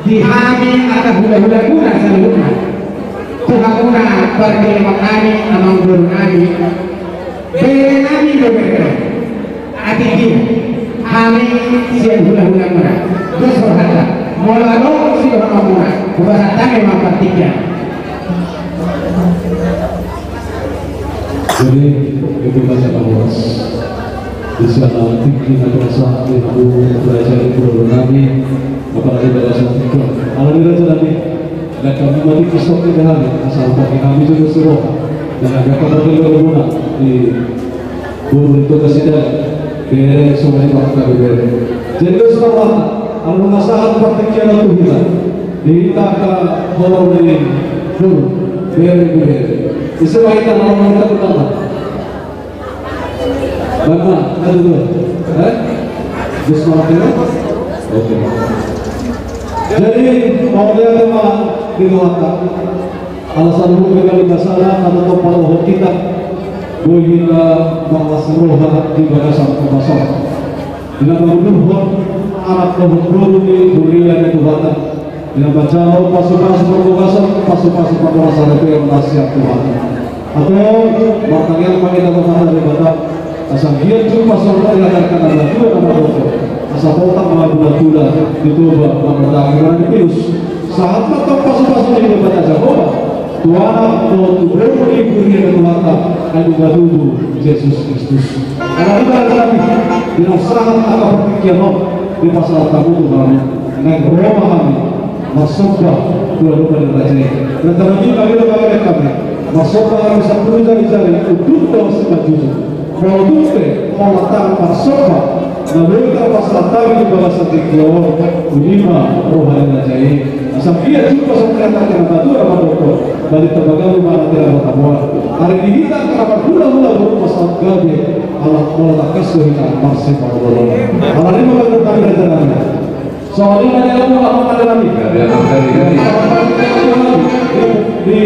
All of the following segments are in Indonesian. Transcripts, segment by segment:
dihami atau hula-hula guna seluruhnya Tuhan guna berkelima kami amang guru kami bere kami berbeda ati dia kami siang hula-hula guna terus berhata mulai si orang guna berhata memang partinya. Jadi itu baca bawas di sana tinggi madrasah ibu belajar di Pulau Nabi apalagi madrasah tinggi alhamdulillah nabi dan kami mati kisah di hari asal bagi kami juga suruh dan agak kembali berguna di guru itu kesidan bere semua itu akan bere jadi semua kalau masalah pertikian itu hilang dihitaka horor ini guru bere Istilahnya kita mau kita pertama. Bagaimana? Ada dua. Bismillah. Oke. Jadi mau lihat tema di luar. Alasan mereka di masalah atau tokoh kita bolehlah mengasruhlah di bagasan kebasar. Dengan menguduhkan anak kebutuhan di dunia itu batas. Dengan baca pasukan perbukasan pasukan perbukasan itu yang nasihat Tuhan atau makanya kita berkata dari batak asal dia cuma pasukan yang akan ada dua nama dokter asal otak mengabulah dicoba mengabulah virus saat matang pasukan ini baca Jehovah Tuhan atau Tuhan beri Tuhan dan juga tubuh Yesus Kristus karena itu adalah dengan sangat agak berpikiran di pasal tamu Tuhan dengan Roma kami masuklah dua-dua dari raja dan terlebih kami lembaga kami masuklah bisa berjari-jari untuk dalam sebuah jujur produknya mengatakan masuklah dan mereka pasal tamu di bawah setiap lima rohani raja asal dia juga sebenarnya batu apa dokter dari terbagai mana tidak bertamuan hari ini kita kenapa hula-hula baru pasal gabe alat mola kasih kita masih pada Allah ini mengatur kami raja soalnya ada yang mau ada lagi di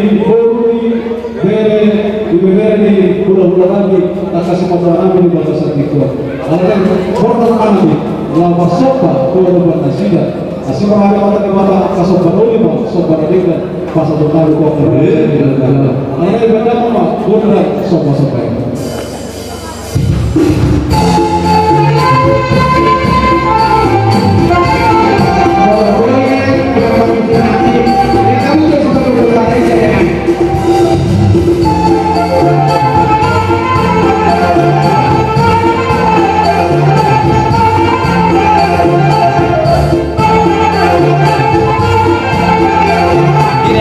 bere di pulau-pulau lagi tak kasih motor kami di batasan itu ada yang portal kami lama sopa pulau-pulau nasidah asal ada mata di mata kasopan oleh sopan ada pasal tertarik kok ada yang beda mama benar sopa-sopa Ini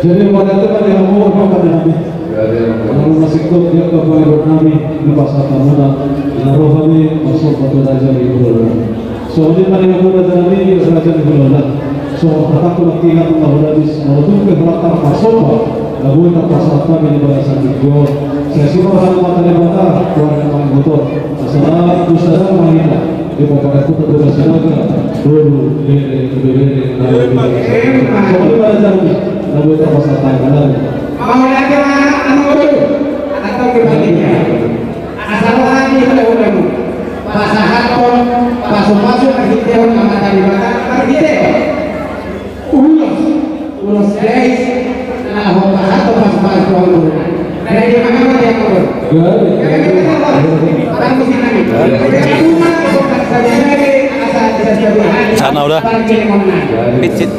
Jadi pada teman yang mau apa nabi? Kalau masih ikut dia ke bawah nabi lepas atamuna, narohani masuk batu raja di bulan. So di mana yang raja nabi raja di bulan. So kata aku lagi ingat Allah hadis, kalau tu ke belakang masuk, lagu tak pasal kami di bahasa Inggris. Saya suka hal mata lebar, keluarga kami motor. Masalah usaha mahina. Di bawah aku tak ada senaga. Dulu bere. So di mana jadi? Lagu tak pasal kami. Mau lagi anu dulu atau kebaliknya? Asal hati udah pasahaton, pasu argiteo nama tadi bahkan argiteo. Ulos guys, nah pasahato pas dulu. Dari mana dia turun? Sana udah picit.